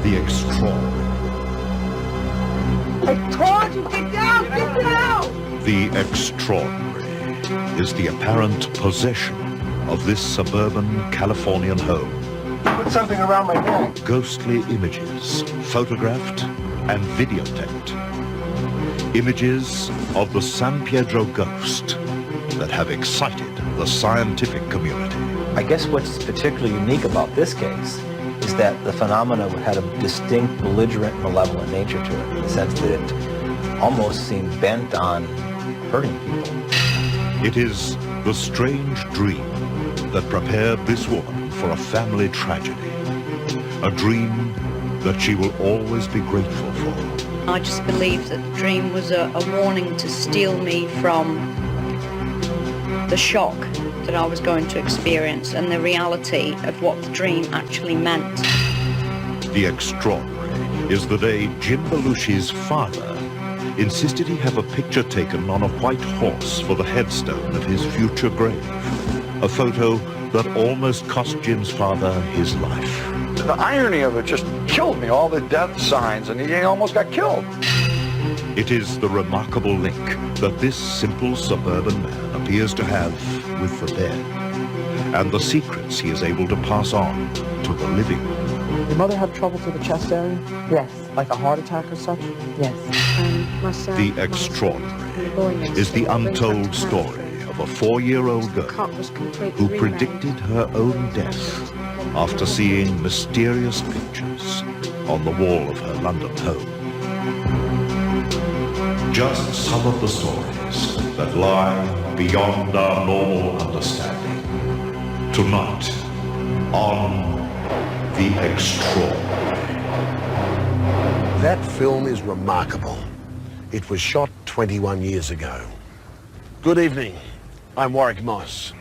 The extraordinary. I told you, get down, get down! The extraordinary is the apparent possession of this suburban Californian home. Put something around my neck. Ghostly images, photographed and videotaped. Images of the San Pedro ghost that have excited the scientific community. I guess what's particularly unique about this case is that the phenomena had a distinct belligerent, malevolent nature to it, in the sense that it almost seemed bent on hurting people. It is the strange dream that prepared this woman for a family tragedy. A dream that she will always be grateful for. I just believe that the dream was a warning to steal me from the shock that I was going to experience and the reality of what the dream actually meant. The extraordinary is the day Jim Belushi's father insisted he have a picture taken on a white horse for the headstone of his future grave. A photo that almost cost Jim's father his life. The irony of it just killed me, all the death signs, and he almost got killed. It is the remarkable link that this simple suburban man appears to have with the dead, and the secrets he is able to pass on to the living. Your mother have trouble to the chest area? Yes. Like a heart attack or such? Yes. The extraordinary is the untold story of a 4-year-old girl who predicted her own death after seeing mysterious pictures on the wall of her London home. Just some of the stories that lie beyond our normal understanding. Tonight, on The Extraordinary. That film is remarkable. It was shot 21 years ago. Good evening. I'm Warwick Moss.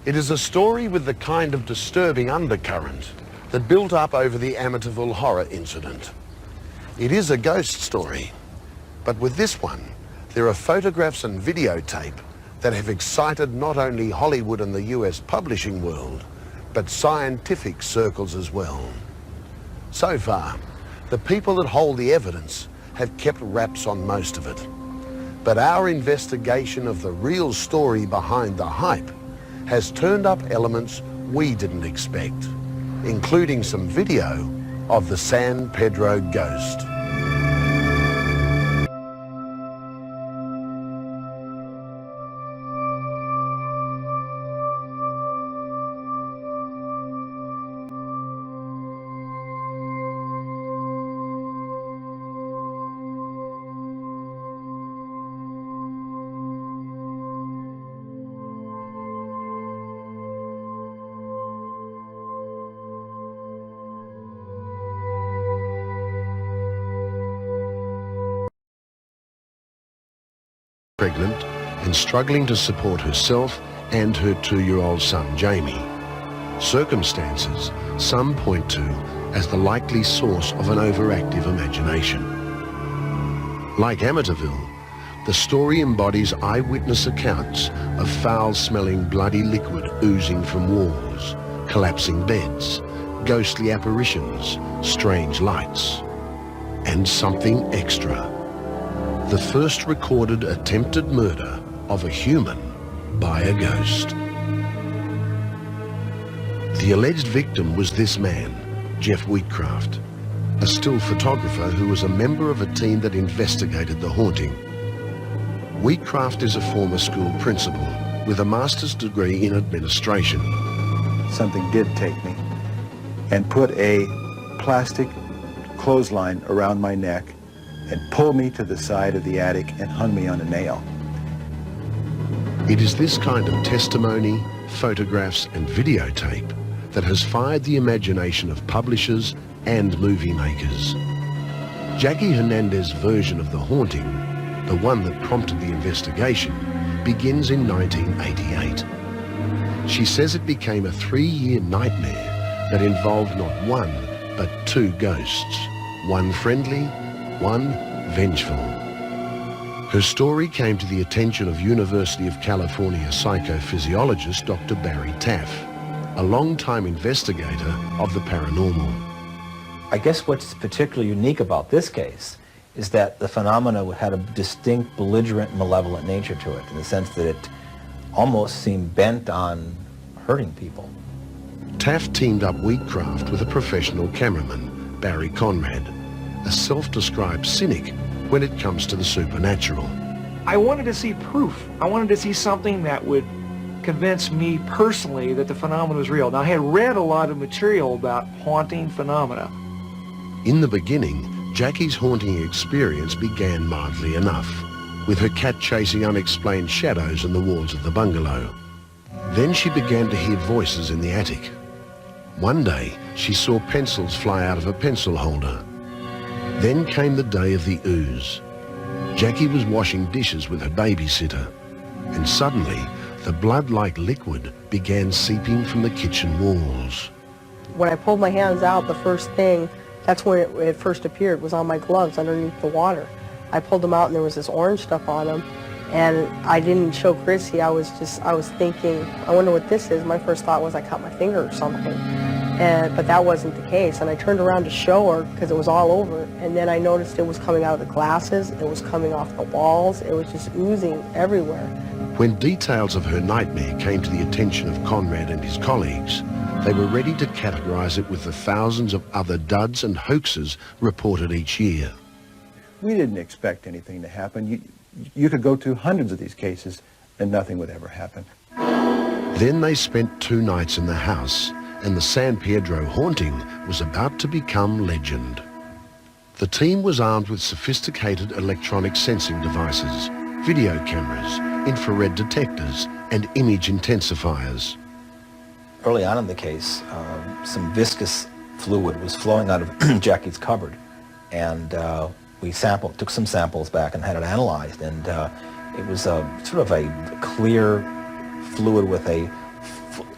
It is a story with the kind of disturbing undercurrent that built up over the Amityville horror incident. It is a ghost story, but with this one, there are photographs and videotape that have excited not only Hollywood and the US publishing world, but scientific circles as well. So far, the people that hold the evidence have kept wraps on most of it. But our investigation of the real story behind the hype has turned up elements we didn't expect, including some video of the San Pedro ghost. Pregnant and struggling to support herself and her 2-year-old son, Jamie. Circumstances some point to as the likely source of an overactive imagination. Like Amityville, the story embodies eyewitness accounts of foul-smelling bloody liquid oozing from walls, collapsing beds, ghostly apparitions, strange lights, and something extra. The first recorded attempted murder of a human by a ghost. The alleged victim was this man, Jeff Wheatcraft, a still photographer who was a member of a team that investigated the haunting. Wheatcraft is a former school principal with a master's degree in administration. Something did take me and put a plastic clothesline around my neck and pulled me to the side of the attic and hung me on a nail. It is this kind of testimony, photographs and videotape that has fired the imagination of publishers and movie makers. Jackie Hernandez's version of the haunting, the one that prompted the investigation, begins in 1988. She says it became a 3-year nightmare that involved not one, but 2 ghosts, one friendly, one vengeful. Her story came to the attention of University of California psychophysiologist Dr. Barry Taff, a long-time investigator of the paranormal. I guess what's particularly unique about this case is that the phenomena had a distinct belligerent, malevolent nature to it, in the sense that it almost seemed bent on hurting people. Taft teamed up Wheatcraft with a professional cameraman, Barry Conrad, a self-described cynic when it comes to the supernatural. I wanted to see proof. I wanted to see something that would convince me personally that the phenomenon was real. Now, I had read a lot of material about haunting phenomena. In the beginning, Jackie's haunting experience began mildly enough, with her cat chasing unexplained shadows on the walls of the bungalow. Then she began to hear voices in the attic. One day, she saw pencils fly out of a pencil holder. Then came the day of the ooze. Jackie was washing dishes with her babysitter, and suddenly, the blood-like liquid began seeping from the kitchen walls. When I pulled my hands out, the first thing, that's when it first appeared, was on my gloves underneath the water. I pulled them out and there was this orange stuff on them, and I didn't show Chrissy. I was thinking, I wonder what this is. My first thought was I cut my finger or something, but that wasn't the case. And I turned around to show her because it was all over, and then I noticed it was coming out of the glasses, it was coming off the walls, it was just oozing everywhere. When details of her nightmare came to the attention of Conrad and his colleagues, they were ready to categorize it with the thousands of other duds and hoaxes reported each year. We didn't expect anything to happen. You could go to hundreds of these cases and nothing would ever happen. Then they spent 2 nights in the house, and the San Pedro haunting was about to become legend. The team was armed with sophisticated electronic sensing devices, video cameras, infrared detectors, and image intensifiers. Early on in the case, some viscous fluid was flowing out of Jackie's cupboard, and we took some samples back and had it analyzed, and it was sort of a clear fluid with a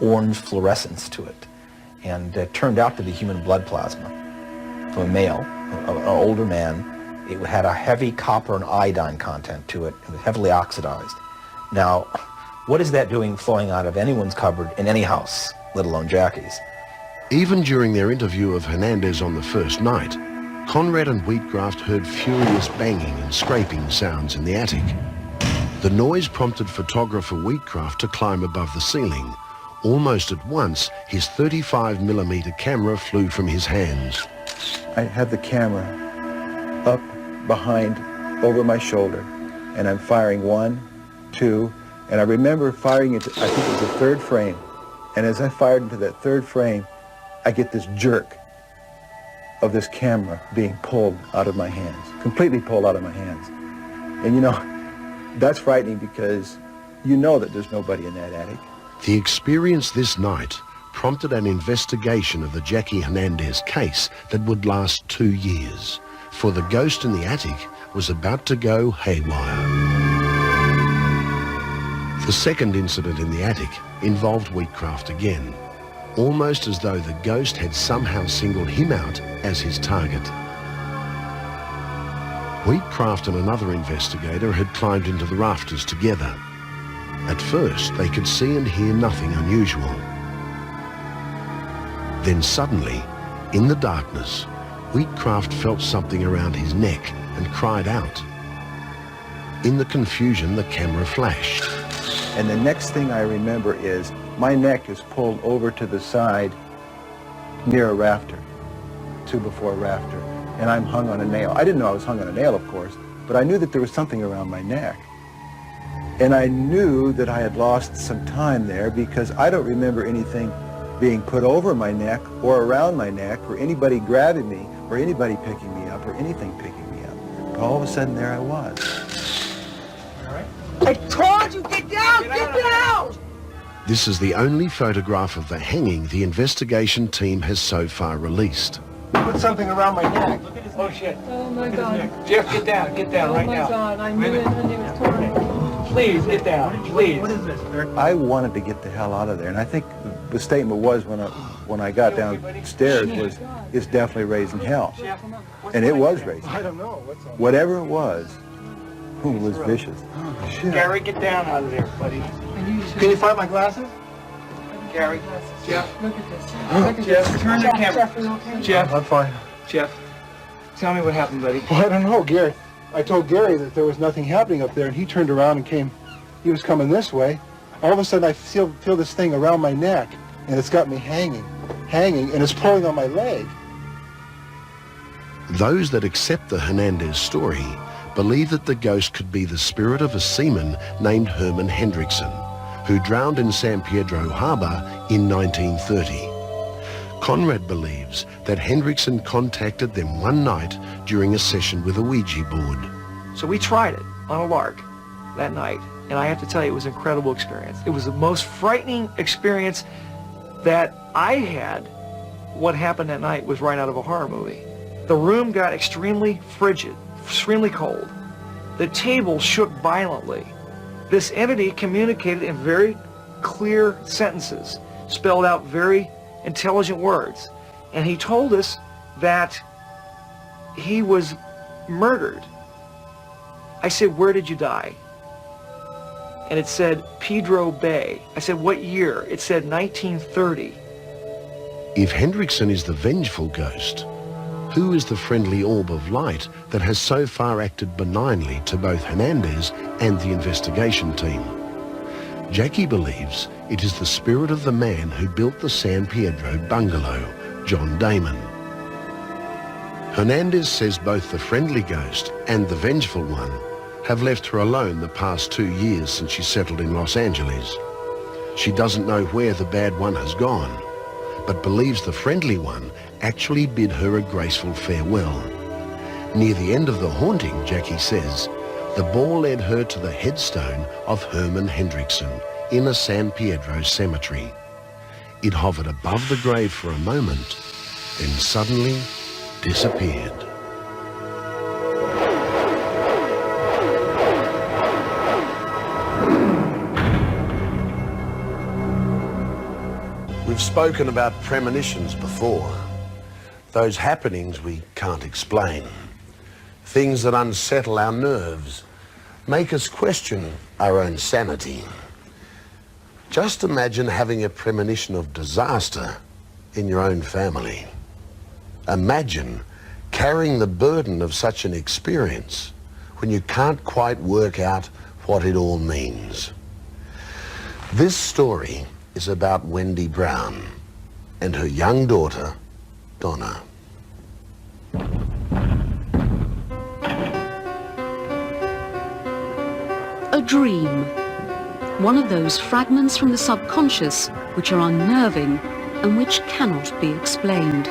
orange fluorescence to it, and it turned out to be human blood plasma from a male, an older man. It had a heavy copper and iodine content to it. It was heavily oxidized. Now, what is that doing flowing out of anyone's cupboard in any house, let alone Jackie's? Even during their interview of Hernandez on the first night, Conrad and Wheatcraft heard furious banging and scraping sounds in the attic. The noise prompted photographer Wheatcraft to climb above the ceiling. Almost at once, his 35mm camera flew from his hands. I have the camera up behind, over my shoulder, and I'm firing 1, 2, and I remember firing into, I think it was the 3rd frame, and as I fired into that 3rd frame, I get this jerk of this camera being pulled out of my hands, completely pulled out of my hands. And you know, that's frightening because you know that there's nobody in that attic. The experience this night prompted an investigation of the Jackie Hernandez case that would last 2 years, for the ghost in the attic was about to go haywire. The second incident in the attic involved Wheatcraft again, almost as though the ghost had somehow singled him out as his target. Wheatcraft and another investigator had climbed into the rafters together. At first, they could see and hear nothing unusual. Then suddenly, in the darkness, Wheatcraft felt something around his neck and cried out. In the confusion, the camera flashed. And the next thing I remember is my neck is pulled over to the side near a rafter, 2x4 rafter, and I'm hung on a nail. I didn't know I was hung on a nail, of course, but I knew that there was something around my neck. And I knew that I had lost some time there because I don't remember anything being put over my neck or around my neck or anybody grabbing me or anybody picking me up or anything picking me up. But all of a sudden there I was. All right? I told you, get down, get down! This is the only photograph of the hanging the investigation team has so far released. Put something around my neck. Oh, shit. Oh my God. Jeff, get down right now. Oh my God, I knew it was torn. Please, get down, please. What is this? I wanted to get the hell out of there, and I think the statement was when I got downstairs was, it's definitely raising hell. And it was raising hell. I don't know. Whatever it was vicious. Gary, get down out of there, buddy. Can you find my glasses? Gary, Jeff. Look at this. Look at Jeff, this. turn the camera. Jeff, are you okay? Jeff, I'm fine. Jeff, tell me what happened, buddy. Well, I don't know, Gary. I told Gary that there was nothing happening up there, and he turned around and came. He was coming this way. All of a sudden, I feel this thing around my neck, and it's got me hanging, and it's pulling on my leg. Those that accept the Hernandez story believe that the ghost could be the spirit of a seaman named Herman Hendrickson, who drowned in San Pedro Harbor in 1930. Conrad believes that Hendrickson contacted them one night during a session with a Ouija board. So we tried it on a lark that night, and I have to tell you, it was an incredible experience. It was the most frightening experience that I had. What happened that night was right out of a horror movie. The room got extremely frigid, extremely cold. The table shook violently. This entity communicated in very clear sentences, spelled out very intelligent words, and he told us that he was murdered. I said, "Where did you die?" And it said Pedro Bay. I said, "What year?" It said 1930. If Hendrickson is the vengeful ghost, who is the friendly orb of light that has so far acted benignly to both Hernandez and the investigation team? Jackie believes it is the spirit of the man who built the San Pedro bungalow, John Damon. Hernandez says both the friendly ghost and the vengeful one have left her alone the past 2 years since she settled in Los Angeles. She doesn't know where the bad one has gone, but believes the friendly one actually bid her a graceful farewell. Near the end of the haunting, Jackie says, the ball led her to the headstone of Herman Hendrickson in a San Pedro cemetery. It hovered above the grave for a moment, then suddenly disappeared. We've spoken about premonitions before. Those happenings we can't explain. Things that unsettle our nerves, make us question our own sanity. Just imagine having a premonition of disaster in your own family. Imagine carrying the burden of such an experience when you can't quite work out what it all means. This story is about Wendy Brown and her young daughter, Donna. A dream. One of those fragments from the subconscious which are unnerving and which cannot be explained.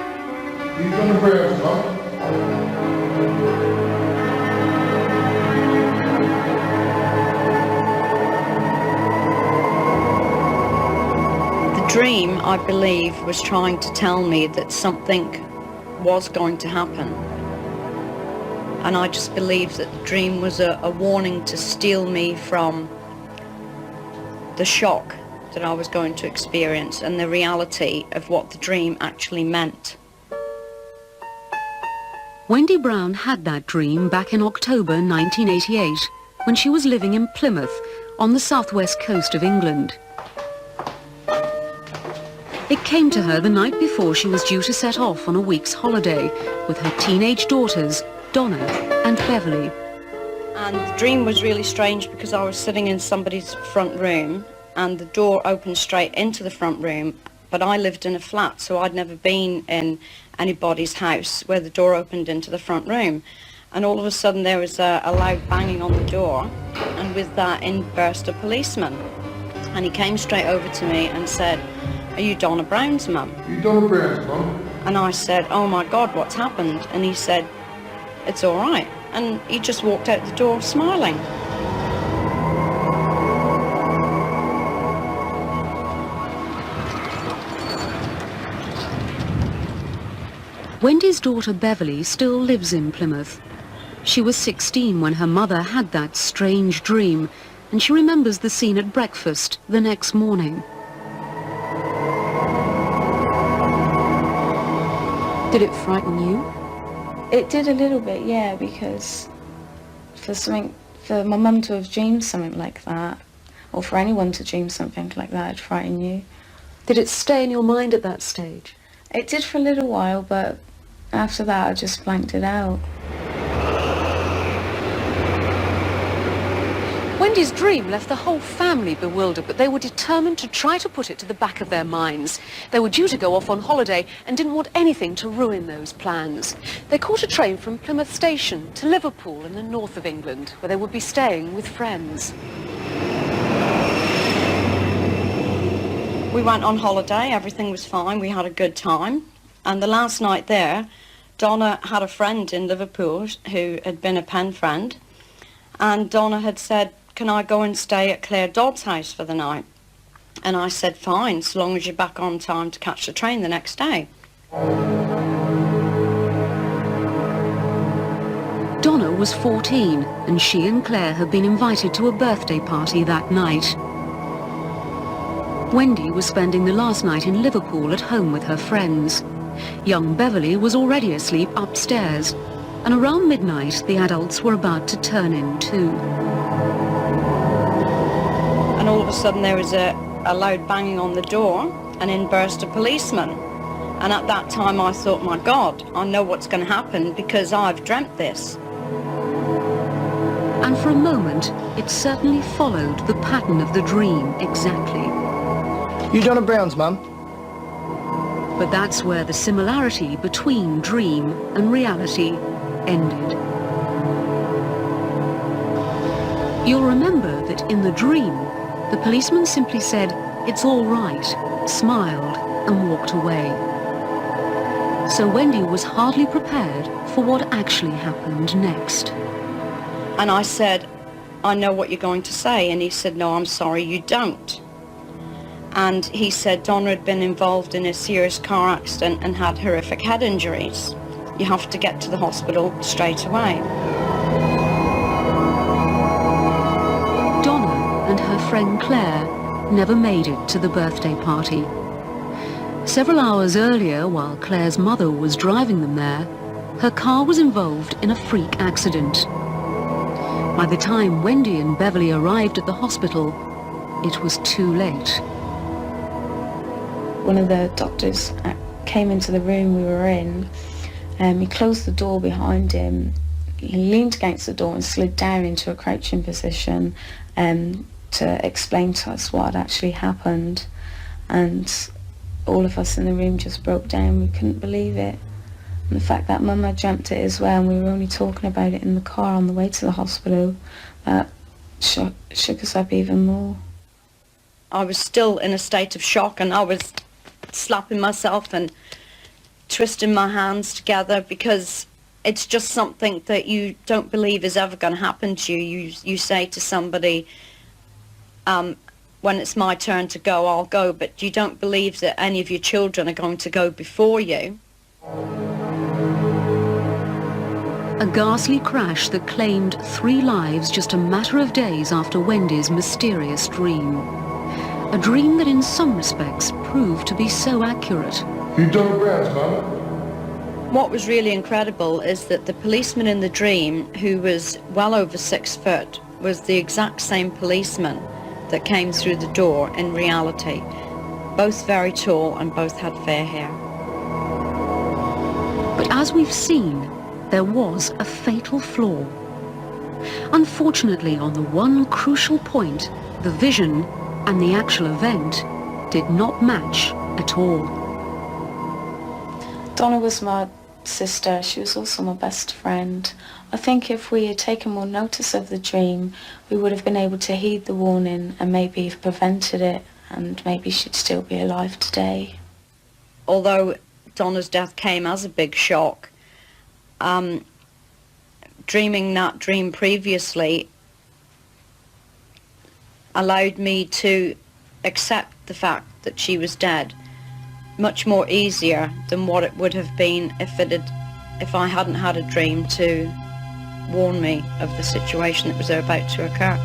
The dream, I believe, was trying to tell me that something was going to happen. And I just believed that the dream was a warning to steal me from the shock that I was going to experience and the reality of what the dream actually meant. Wendy Brown had that dream back in October 1988 when she was living in Plymouth on the southwest coast of England. It came to her the night before she was due to set off on a week's holiday with her teenage daughters, Donna and Beverly. And the dream was really strange because I was sitting in somebody's front room and the door opened straight into the front room, but I lived in a flat, so I'd never been in anybody's house where the door opened into the front room. And all of a sudden there was a loud banging on the door, and with that in burst a policeman. And he came straight over to me and said, "Are you Donna Brown's mum?" You Donna Brown's mum? And I said, "Oh my God, what's happened?" And he said, "It's all right." And he just walked out the door smiling. Wendy's daughter Beverly still lives in Plymouth. She was 16 when her mother had that strange dream, and she remembers the scene at breakfast the next morning. Did it frighten you? It did a little bit, yeah, because for my mum to have dreamed something like that, or for anyone to dream something like that, it'd frighten you. Did it stay in your mind at that stage? It did for a little while, but After that, I just blanked it out. Wendy's dream left the whole family bewildered, but they were determined to try to put it to the back of their minds. They were due to go off on holiday and didn't want anything to ruin those plans. They caught a train from Plymouth Station to Liverpool in the north of England, where they would be staying with friends. We went on holiday, everything was fine, we had a good time. And the last night there, Donna had a friend in Liverpool who had been a pen friend. And Donna had said, can I go and stay at Claire Dodd's house for the night? And I said, fine, so long as you're back on time to catch the train the next day. Donna was 14, and she and Claire had been invited to a birthday party that night. Wendy was spending the last night in Liverpool at home with her friends. Young Beverly was already asleep upstairs, and around midnight the adults were about to turn in too. And all of a sudden there was a loud banging on the door, and in burst a policeman. And at that time I thought, my God, I know what's going to happen because I've dreamt this. And for a moment, it certainly followed the pattern of the dream exactly. You Donna Brown's mum? But that's where the similarity between dream and reality ended. You'll remember that in the dream, the policeman simply said, "It's all right," smiled and walked away. So Wendy was hardly prepared for what actually happened next. And I said, I know what you're going to say. And he said, no, I'm sorry, you don't. And he said Donna had been involved in a serious car accident and had horrific head injuries. You have to get to the hospital straight away. Donna and her friend Claire never made it to the birthday party. Several hours earlier, while Claire's mother was driving them there, her car was involved in a freak accident. By the time Wendy and Beverly arrived at the hospital, it was too late. One of the doctors came into the room we were in. He closed the door behind him. He leaned against the door and slid down into a crouching position to explain to us what had actually happened. And all of us in the room just broke down. We couldn't believe it. And the fact that Mum had dreamt it as well, and we were only talking about it in the car on the way to the hospital, that shook us up even more. I was still in a state of shock, and I was slapping myself and twisting my hands together because it's just something that you don't believe is ever going to happen to you. You say to somebody, when it's my turn to go, I'll go, but you don't believe that any of your children are going to go before you. A ghastly crash that claimed 3 lives just a matter of days after Wendy's mysterious dream. A dream that in some respects proved to be so accurate. You Donna Brown's mum? What was really incredible is that the policeman in the dream, who was well over 6 foot, was the exact same policeman that came through the door in reality. Both very tall and both had fair hair. But as we've seen, there was a fatal flaw. Unfortunately, on the one crucial point, the vision and the actual event did not match at all. Donna was my sister. She was also my best friend. I think if we had taken more notice of the dream, we would have been able to heed the warning and maybe have prevented it, and maybe she'd still be alive today. Although Donna's death came as a big shock, dreaming that dream previously allowed me to accept the fact that she was dead much more easier than what it would have been if I hadn't had a dream to warn me of the situation that was about to occur.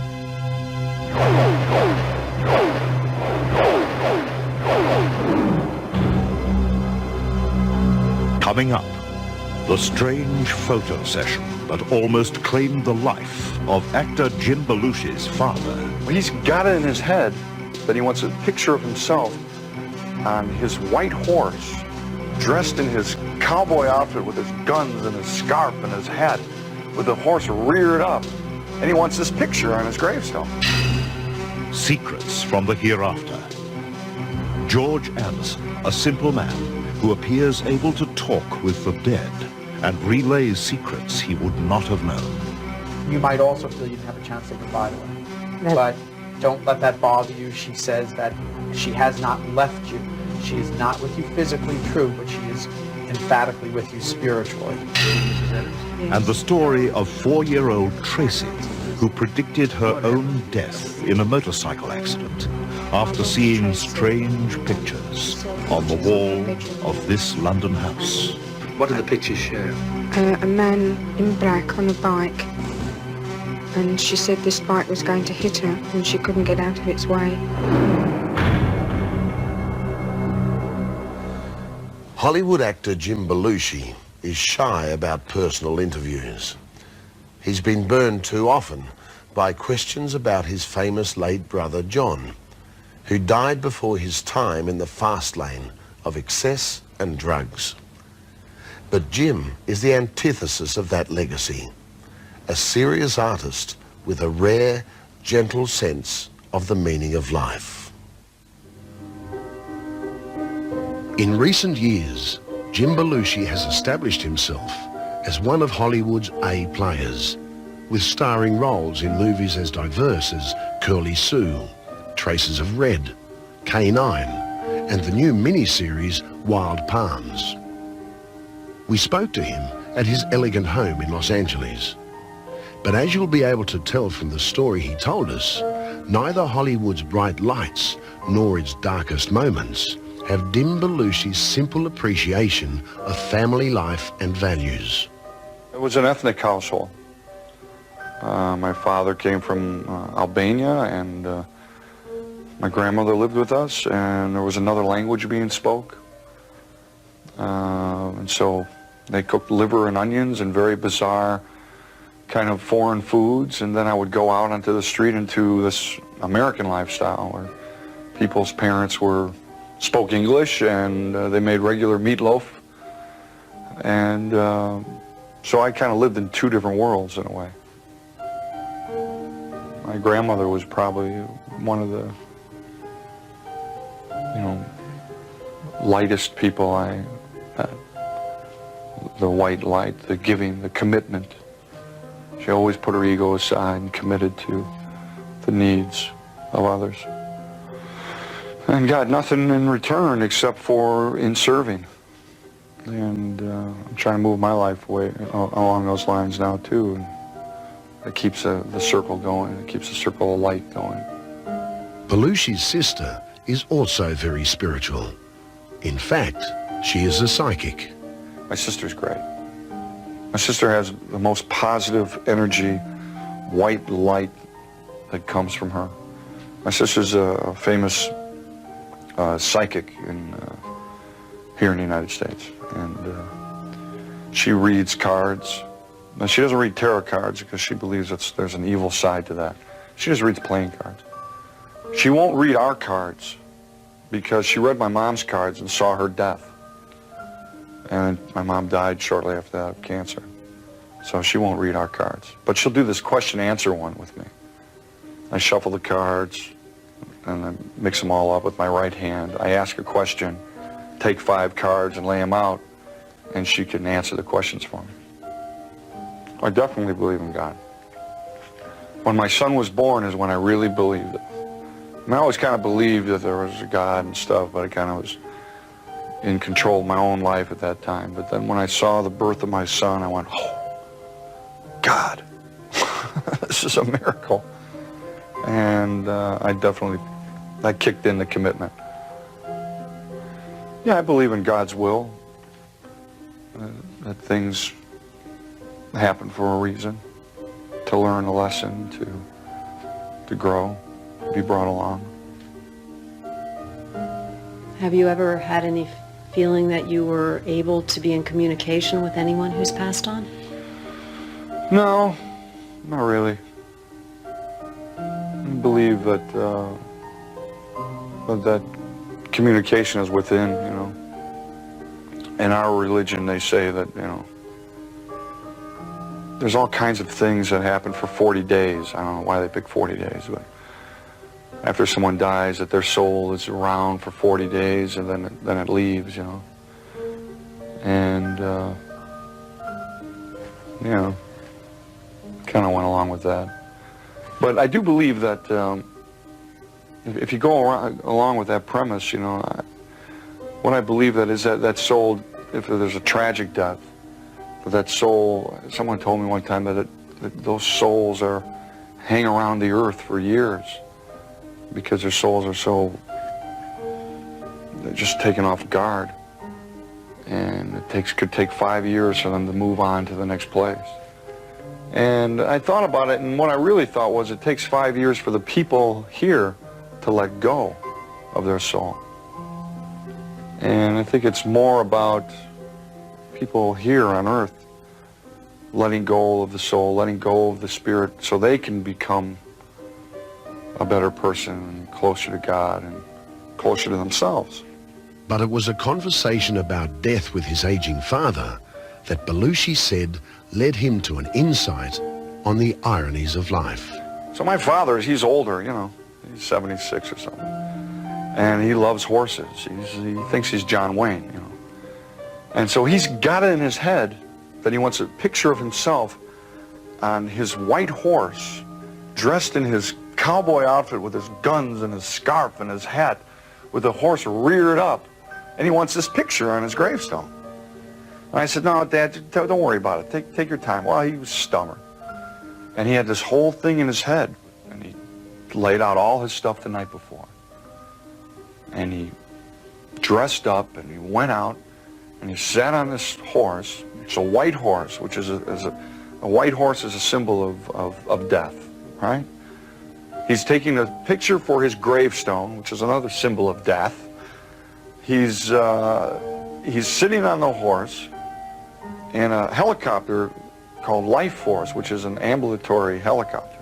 Coming up, the strange photo session that almost claimed the life of actor Jim Belushi's father. Well, he's got it in his head that he wants a picture of himself on his white horse dressed in his cowboy outfit with his guns and his scarf and his hat, with the horse reared up. And he wants this picture on his gravestone. Secrets from the hereafter. George Anderson, a simple man who appears able to talk with the dead and relays secrets he would not have known. You might also feel you didn't have a chance to say goodbye to her. But don't let that bother you. She says that she has not left you. She is not with you physically, true, but she is emphatically with you spiritually. And the story of 4-year-old Tracy, who predicted her own death in a motorcycle accident after seeing strange pictures on the wall of this London house. What do the pictures show? A man in black on a bike, and she said this bike was going to hit her and she couldn't get out of its way. Hollywood actor Jim Belushi is shy about personal interviews. He's been burned too often by questions about his famous late brother John, who died before his time in the fast lane of excess and drugs. But Jim is the antithesis of that legacy, a serious artist with a rare, gentle sense of the meaning of life. In recent years, Jim Belushi has established himself as one of Hollywood's A players, with starring roles in movies as diverse as Curly Sue, Traces of Red, K9, and the new miniseries Wild Palms. We spoke to him at his elegant home in Los Angeles. But as you'll be able to tell from the story he told us, neither Hollywood's bright lights nor its darkest moments have dimmed Belushi's simple appreciation of family life and values. It was an ethnic household. My father came from Albania, and my grandmother lived with us, and there was another language being spoke. And so they cooked liver and onions and very bizarre kind of foreign foods, and then I would go out onto the street into this American lifestyle where people's parents spoke English, and they made regular meatloaf. And so I kind of lived in two different worlds in a way. My grandmother was probably one of the, lightest people I met. The white light, the giving, the commitment. She always put her ego aside and committed to the needs of others. And got nothing in return except for in serving. And I'm trying to move my life away along those lines now too. And it keeps the circle going. It keeps the circle of light going. Belushi's sister is also very spiritual. In fact, she is a psychic. My sister's great. My sister has the most positive energy, white light that comes from her. My sister's a famous psychic here in the United States, and she reads cards. Now, she doesn't read tarot cards because she believes there's an evil side to that. She just reads playing cards. She won't read our cards because she read my mom's cards and saw her death. And my mom died shortly after that of cancer. So she won't read our cards. But she'll do this question-answer one with me. I shuffle the cards, and I mix them all up with my right hand. I ask a question, take 5 cards and lay them out, and she can answer the questions for me. I definitely believe in God. When my son was born is when I really believed it. I mean, I always kind of believed that there was a God and stuff, but I kind of was in control of my own life at that time. But then when I saw the birth of my son, I went, oh, God, this is a miracle. And that kicked in the commitment. Yeah, I believe in God's will, that things happen for a reason, to learn a lesson, to grow, to be brought along. Have you ever had any feeling that you were able to be in communication with anyone who's passed on? No, not really. I believe that that communication is within, in our religion, they say that, you know, there's all kinds of things that happen for 40 days. I don't know why they pick 40 days, but after someone dies, that their soul is around for 40 days and then it leaves, you know. And, you know, kind of went along with that. But I do believe that if you go along with that premise, you know, what I believe that is that soul, if there's a tragic death, that soul, someone told me one time that those souls hang around the earth for years because their souls are they're just taken off guard. And it could take 5 years for them to move on to the next place. And I thought about it, and what I really thought was it takes 5 years for the people here to let go of their soul. And I think it's more about people here on earth letting go of the soul, letting go of the spirit, so they can become a better person and closer to God and closer to themselves. But it was a conversation about death with his aging father that Belushi said led him to an insight on the ironies of life. So my father, he's older, you know, he's 76 or something. And he loves horses. He thinks he's John Wayne, you know. And so he's got it in his head that he wants a picture of himself on his white horse, dressed in his cowboy outfit with his guns and his scarf and his hat, with the horse reared up. And he wants this picture on his gravestone. And I said, no, Dad, don't worry about it. Take your time. Well, he was stubborn. And he had this whole thing in his head. And he laid out all his stuff the night before. And he dressed up and he went out and he sat on this horse. It's a white horse, which is a white horse is a symbol of death, right? He's taking a picture for his gravestone, which is another symbol of death. He's sitting on the horse in a helicopter called Life Force, which is an ambulatory helicopter.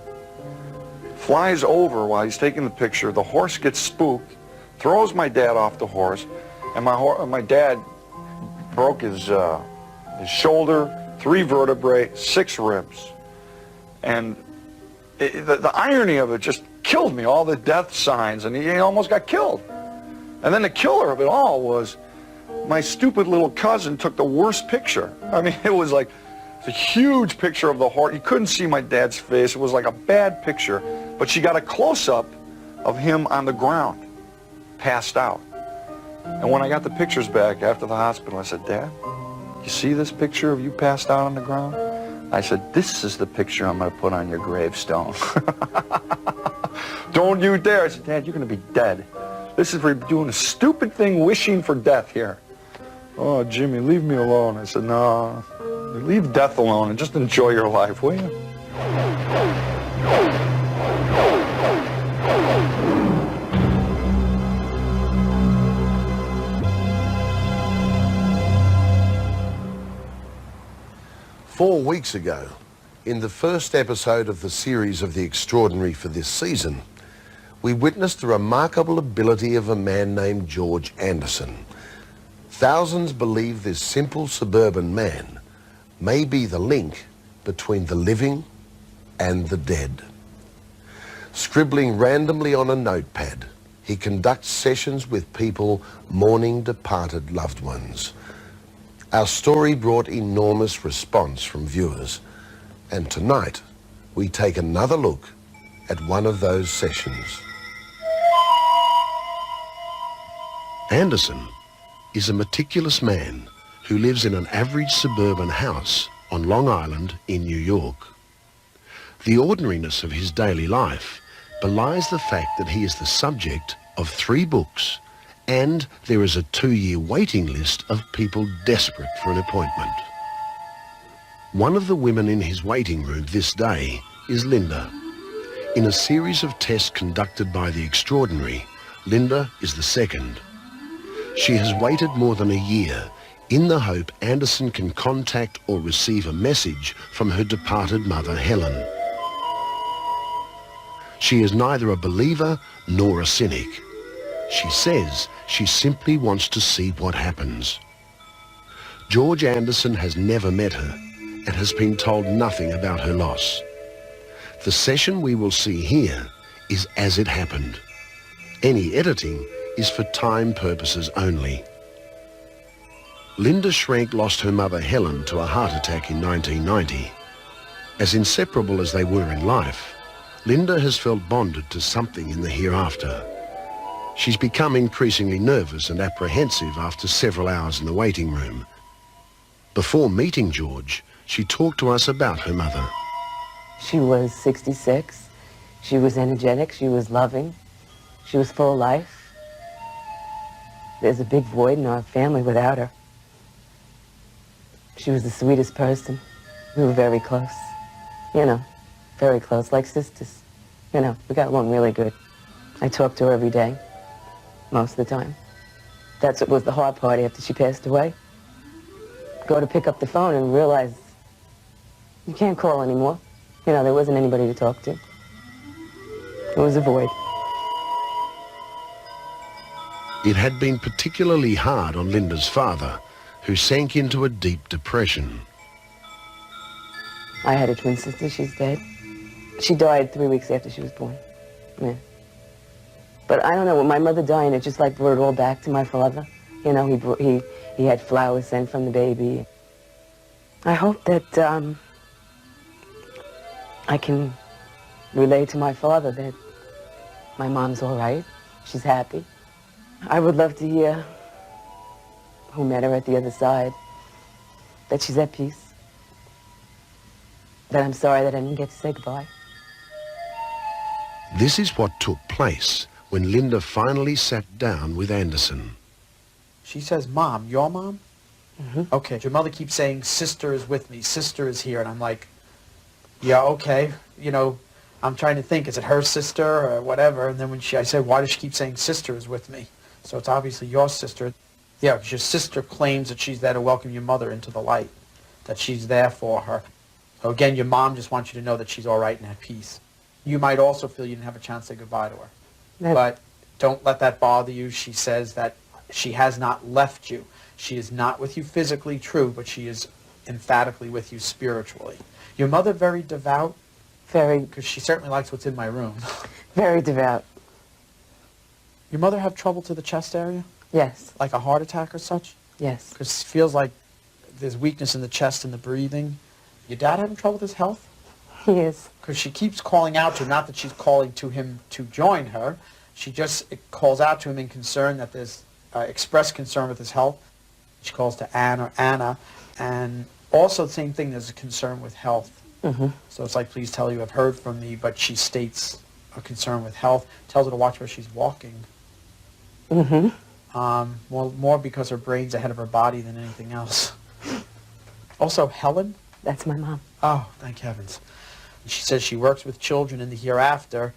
Flies over while he's taking the picture. The horse gets spooked, throws my dad off the horse, and my dad broke his shoulder, 3 vertebrae, 6 ribs. And the irony of it just killed me, all the death signs, and he almost got killed. And then the killer of it all was my stupid little cousin took the worst picture. I mean, it was like a huge picture of the horse. You couldn't see my dad's face. It was like a bad picture. But she got a close-up of him on the ground, passed out. And when I got the pictures back after the hospital, I said, Dad, you see this picture of you passed out on the ground? I said, this is the picture I'm going to put on your gravestone. Don't you dare. I said, Dad, you're going to be dead. This is for doing a stupid thing, wishing for death here. Oh, Jimmy, leave me alone. I said, no, leave death alone and just enjoy your life, will you? 4 weeks ago, in the first episode of the series of The Extraordinary for this season, we witnessed the remarkable ability of a man named George Anderson. Thousands believe this simple suburban man may be the link between the living and the dead. Scribbling randomly on a notepad, he conducts sessions with people mourning departed loved ones. Our story brought enormous response from viewers, and tonight we take another look at one of those sessions. Anderson is a meticulous man who lives in an average suburban house on Long Island in New York. The ordinariness of his daily life belies the fact that he is the subject of 3 books, and there is a 2-year waiting list of people desperate for an appointment. One of the women in his waiting room this day is Linda. In a series of tests conducted by The Extraordinary, Linda is the second. She has waited more than a year in the hope Anderson can contact or receive a message from her departed mother, Helen. She is neither a believer nor a cynic. She says she simply wants to see what happens. George Anderson has never met her and has been told nothing about her loss. The session we will see here is as it happened. Any editing is for time purposes only. Linda Schrenk lost her mother Helen to a heart attack in 1990. As inseparable as they were in life, Linda has felt bonded to something in the hereafter. She's become increasingly nervous and apprehensive after several hours in the waiting room. Before meeting George, she talked to us about her mother. She was 66. She was energetic. She was loving. She was full of life. There's a big void in our family without her. She was the sweetest person. We were very close. You know, very close, like sisters. You know, we got along really good. I talked to her every day, most of the time. That's what was the hard part after she passed away. Go to pick up the phone and realize you can't call anymore. You know, there wasn't anybody to talk to. It was a void. It had been particularly hard on Linda's father, who sank into a deep depression. I had a twin sister. She's dead. She died 3 weeks after she was born. Yeah. But I don't know, with my mother dying, it just like brought it all back to my father. You know, he had flowers sent from the baby. I hope that I can relay to my father that my mom's all right. She's happy. I would love to hear who met her at the other side, that she's at peace, that I'm sorry that I didn't get to say goodbye. This is what took place when Linda finally sat down with Anderson. She says, Mom, your mom? Mm-hmm. Okay, your mother keeps saying, sister is with me, sister is here, and I'm like, yeah, okay, you know, I'm trying to think, is it her sister or whatever, and then I said, why does she keep saying sister is with me? So it's obviously your sister. Yeah, because your sister claims that she's there to welcome your mother into the light, that she's there for her. So again, your mom just wants you to know that she's all right and at peace. You might also feel you didn't have a chance to say goodbye to her. But don't let that bother you. She says that she has not left you. She is not with you physically, true, but she is emphatically with you spiritually. Your mother very devout? Very. Because she certainly likes what's in my room. Very devout. Your mother have trouble to the chest area? Yes. Like a heart attack or such? Yes. Because it feels like there's weakness in the chest and the breathing. Your dad having trouble with his health? He is. Because she keeps calling out to him, not that she's calling to him to join her. She just calls out to him in concern that there's expressed concern with his health. She calls to Anna, and also the same thing, there's a concern with health. Mm-hmm. So it's like, please tell you I've heard from me, but she states a concern with health, tells her to watch where she's walking. Mm-hmm. More because her brain's ahead of her body than anything else. Also, Helen? That's my mom. Oh, thank heavens. She says she works with children in the hereafter,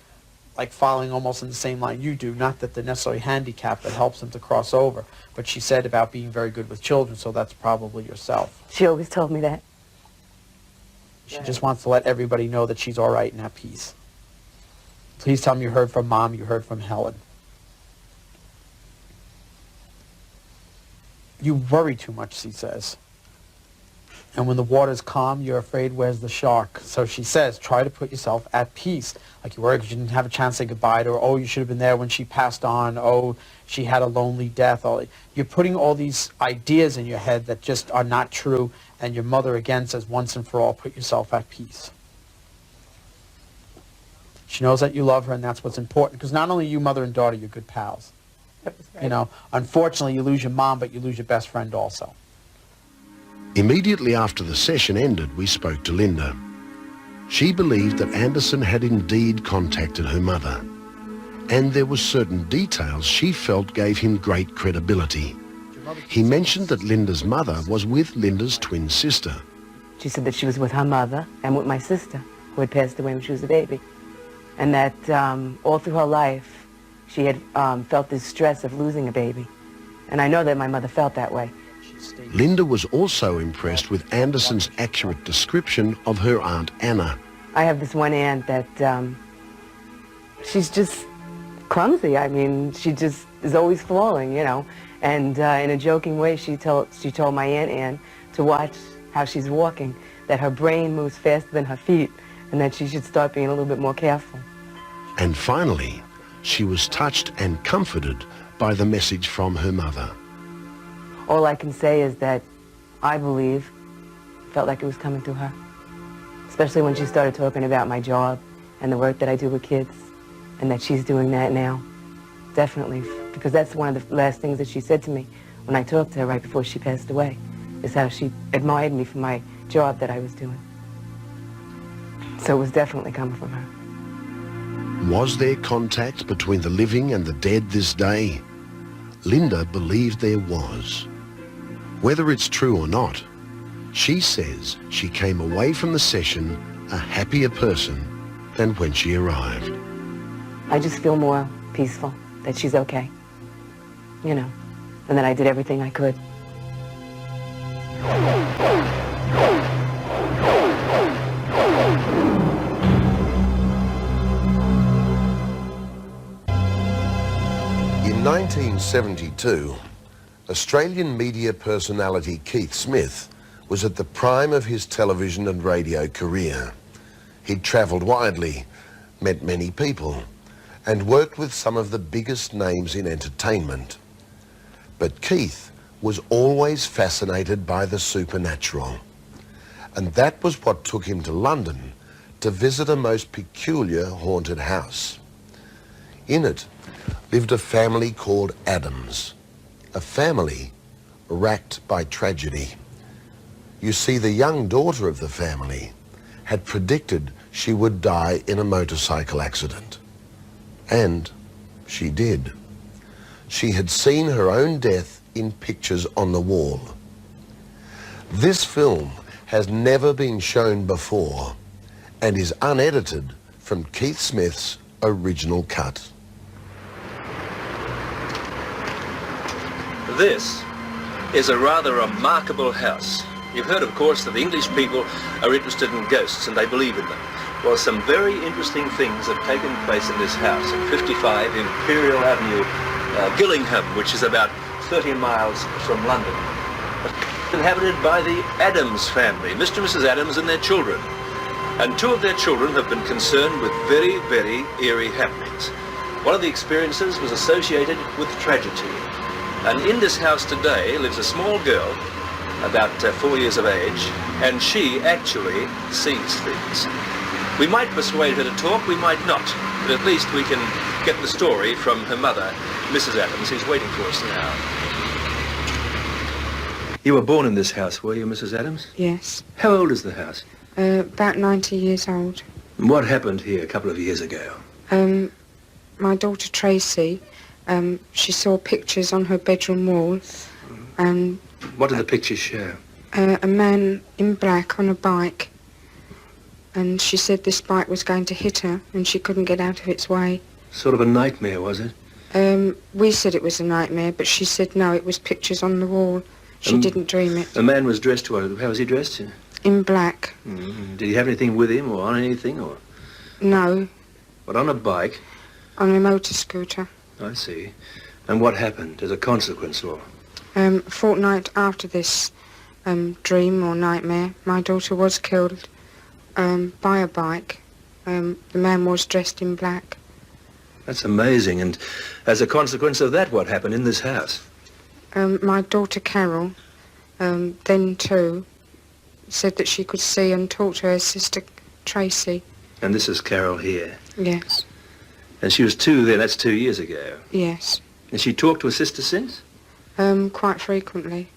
like following almost in the same line you do, not that they're necessarily handicapped, that helps them to cross over. But she said about being very good with children, so that's probably yourself. She always told me that. She just wants to let everybody know that she's all right and at peace. Please tell me you heard from Mom, you heard from Helen. You worry too much, she says. And when the water's calm, you're afraid, where's the shark? So she says, try to put yourself at peace. Like you worry because you didn't have a chance to say goodbye to her. Oh, you should have been there when she passed on. Oh, she had a lonely death. Oh, you're putting all these ideas in your head that just are not true. And your mother again says, once and for all, put yourself at peace. She knows that you love her, and that's what's important. Because not only you, mother and daughter, you're good pals. Right. You know, unfortunately, you lose your mom, but you lose your best friend also. Immediately after the session ended, we spoke to Linda. She believed that Anderson had indeed contacted her mother, and there were certain details she felt gave him great credibility. He mentioned that Linda's mother was with Linda's twin sister. She said that she was with her mother and with my sister, who had passed away when she was a baby, and that all through her life she had felt this stress of losing a baby. And I know that my mother felt that way. Linda was also impressed with Anderson's accurate description of her Aunt Anna. I have this one aunt that she's just clumsy. I mean, she just is always falling, you know. And in a joking way, she told my Aunt Anne to watch how she's walking, that her brain moves faster than her feet, and that she should start being a little bit more careful. And finally, she was touched and comforted by the message from her mother. All I can say is that I believe, felt like it was coming through her. Especially when she started talking about my job and the work that I do with kids, and that she's doing that now. Definitely, because that's one of the last things that she said to me when I talked to her right before she passed away, is how she admired me for my job that I was doing. So it was definitely coming from her. Was there contact between the living and the dead this day? Linda believed there was. Whether it's true or not, she says she came away from the session a happier person than when she arrived. I just feel more peaceful, that she's okay, you know, and that I did everything I could. In 1972, Australian media personality Keith Smith was at the prime of his television and radio career. He'd travelled widely, met many people, and worked with some of the biggest names in entertainment. But Keith was always fascinated by the supernatural. And that was what took him to London to visit a most peculiar haunted house. In it lived a family called Adams, a family racked by tragedy. You see, the young daughter of the family had predicted she would die in a motorcycle accident. And she did. She had seen her own death in pictures on the wall. This film has never been shown before and is unedited from Keith Smith's original cut. This is a rather remarkable house. You've heard, of course, that the English people are interested in ghosts and they believe in them. Well, some very interesting things have taken place in this house at 55 Imperial Avenue, Gillingham, which is about 30 miles from London. Inhabited by the Adams family, Mr. and Mrs. Adams and their children. And two of their children have been concerned with very, very eerie happenings. One of the experiences was associated with tragedy. And in this house today lives a small girl, about 4 years of age, and she actually sees things. We might persuade her to talk, we might not, but at least we can get the story from her mother, Mrs. Adams, who's waiting for us now. You were born in this house, were you, Mrs. Adams? Yes. How old is the house? About 90 years old. And what happened here a couple of years ago? My daughter Tracy, she saw pictures on her bedroom wall, and what did the pictures show? A man in black on a bike, and she said this bike was going to hit her and she couldn't get out of its way. Sort of a nightmare, was it? We said it was a nightmare, but she said no, it was pictures on the wall. She didn't dream it. The man was dressed, how was he dressed? In black. Mm-hmm. Did he have anything with him or on anything? Or? No. But on a bike? On a motor scooter. I see. And what happened as a consequence, or? A fortnight after this dream or nightmare, my daughter was killed by a bike. The man was dressed in black. That's amazing. And as a consequence of that, what happened in this house? My daughter Carol, then too, said that she could see and talk to her sister Tracy. And this is Carol here? Yes. And she was 2 then, that's 2 years ago? Yes. And she talked to her sister since? Quite frequently.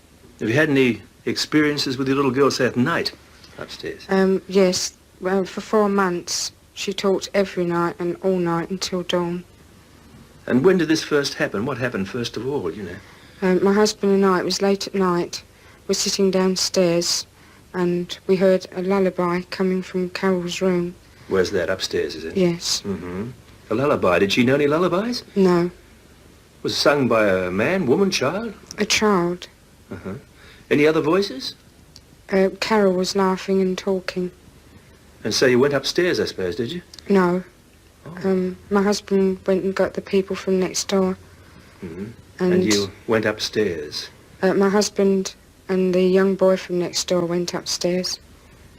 Have you had any experiences with your little girl, say, at night upstairs? Yes. Well, for 4 months, she talked every night and all night until dawn. And when did this first happen? What happened first of all, you know? My husband and I, it was late at night, were sitting downstairs and we heard a lullaby coming from Carol's room. Where's that? Upstairs, is it? Yes. Mm-hmm. A lullaby. Did she know any lullabies? No. Was it sung by a man, woman, child? A child. Uh-huh. Any other voices? Carol was laughing and talking. And so you went upstairs, I suppose, did you? No. Oh. My husband went and got the people from next door. Mm-hmm. And you went upstairs? My husband and the young boy from next door went upstairs.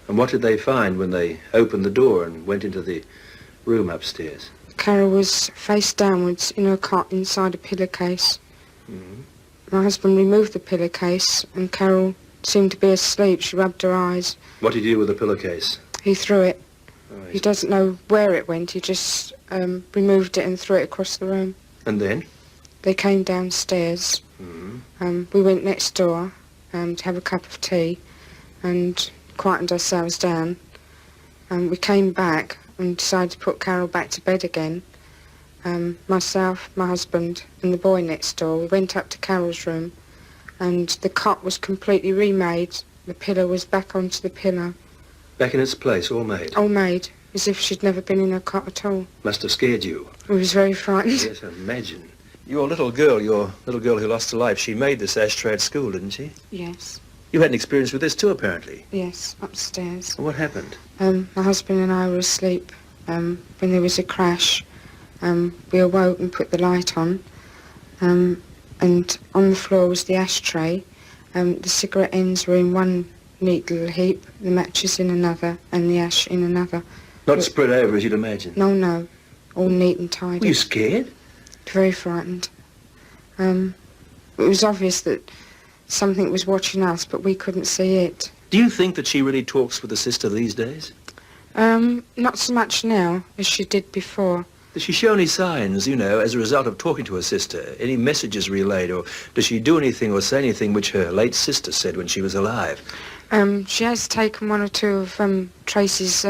And what did they find when they opened the door and went into the room upstairs? Carol was face downwards in her cot inside a pillowcase. My husband removed the pillowcase and Carol seemed to be asleep. She rubbed her eyes. What did you do with the pillowcase? He threw it. Oh, He doesn't know where it went. He just removed it and threw it across the room. And then? They came downstairs. We went next door to have a cup of tea and quietened ourselves down. We came back and decided to put Carol back to bed again. Myself, my husband and the boy next door, we went up to Carol's room and the cot was completely remade. The pillow was back onto the pillow. Back in its place, all made? All made, as if she'd never been in her cot at all. Must have scared you. I was very frightened. Yes, I imagine. Your little girl who lost her life, she made this ashtray at school, didn't she? Yes, You had an experience with this too, apparently. yes, upstairs. What happened? My husband and I were asleep when there was a crash. We awoke and put the light on, and on the floor was the ashtray. The cigarette ends were in one neat little heap, the matches in another, and the ash in another. Not spread over, as you'd imagine. No, all neat and tidy. Were you scared? Very frightened. It was obvious that something was watching us, but we couldn't see it. Do you think that she really talks with her sister these days? Not so much now as she did before. Does she show any signs, as a result of talking to her sister? Any messages relayed, or does she do anything or say anything which her late sister said when she was alive? She has taken one or two of Tracy's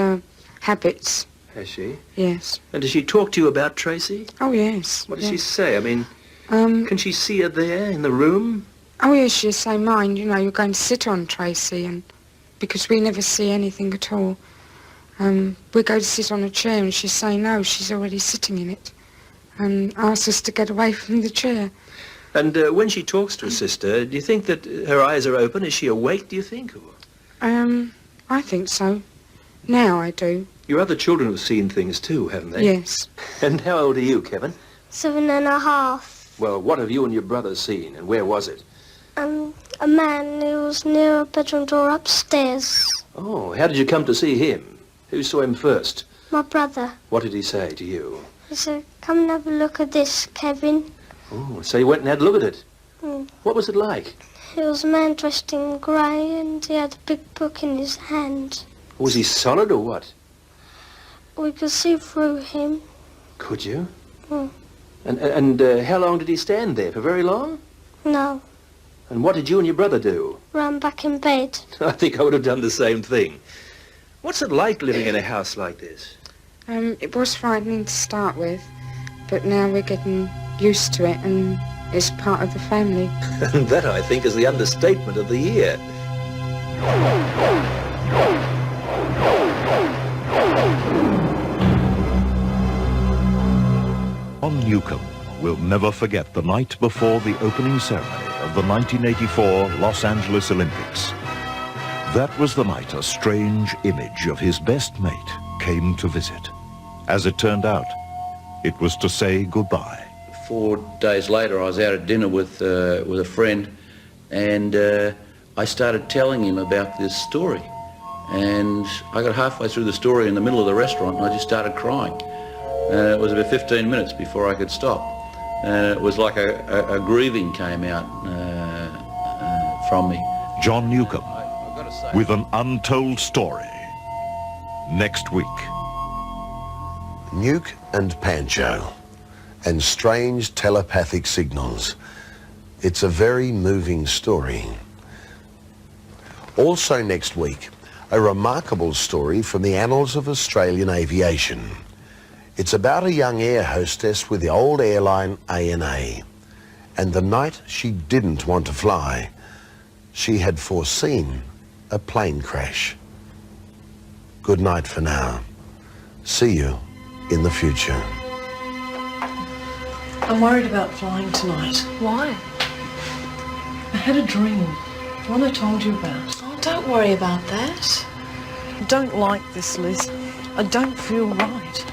habits. Has she? Yes. And does she talk to you about Tracy? Oh, yes. What does she say? I mean, can she see her there in the room? Oh, yes, she'll say, mind, you're going to sit on Tracy, and because we never see anything at all. We go to sit on a chair and she'll say no, she's already sitting in it, and asks us to get away from the chair. And when she talks to her sister, do you think that her eyes are open? Is she awake, do you think? I think so. Now I do. Your other children have seen things too, haven't they? Yes. And how old are you, Kevin? 7.5. Well, what have you and your brother seen, and where was it? A man who was near a bedroom door upstairs. Oh, how did you come to see him? Who saw him first? My brother. What did he say to you? He said, come and have a look at this, Kevin. Oh, so you went and had a look at it? What was it like? He was a man dressed in grey and he had a big book in his hand. Was he solid or what? We could see through him. Could you? And how long did he stand there? For very long? No. And what did you and your brother do? Ran back in bed. I think I would have done the same thing. What's it like living in a house like this? It was frightening to start with, but now we're getting used to it and it's part of the family. And that, I think, is the understatement of the year. John Newcomb will never forget the night before the opening ceremony of the 1984 Los Angeles Olympics. That was the night a strange image of his best mate came to visit. As it turned out, it was to say goodbye. 4 days later, I was out at dinner with a friend, and I started telling him about this story. And I got halfway through the story in the middle of the restaurant, and I just started crying. It was about 15 minutes before I could stop. It was like a grieving came out from me. John Newcomb, with an untold story. Next week. Nuke and Pancho, and strange telepathic signals. It's a very moving story. Also next week, a remarkable story from the annals of Australian aviation. It's about a young air hostess with the old airline ANA, and the night she didn't want to fly, she had foreseen a plane crash. Good night for now. See you in the future. I'm worried about flying tonight. Why? I had a dream, the one I told you about. Oh, don't worry about that. I don't like this, Liz. I don't feel right.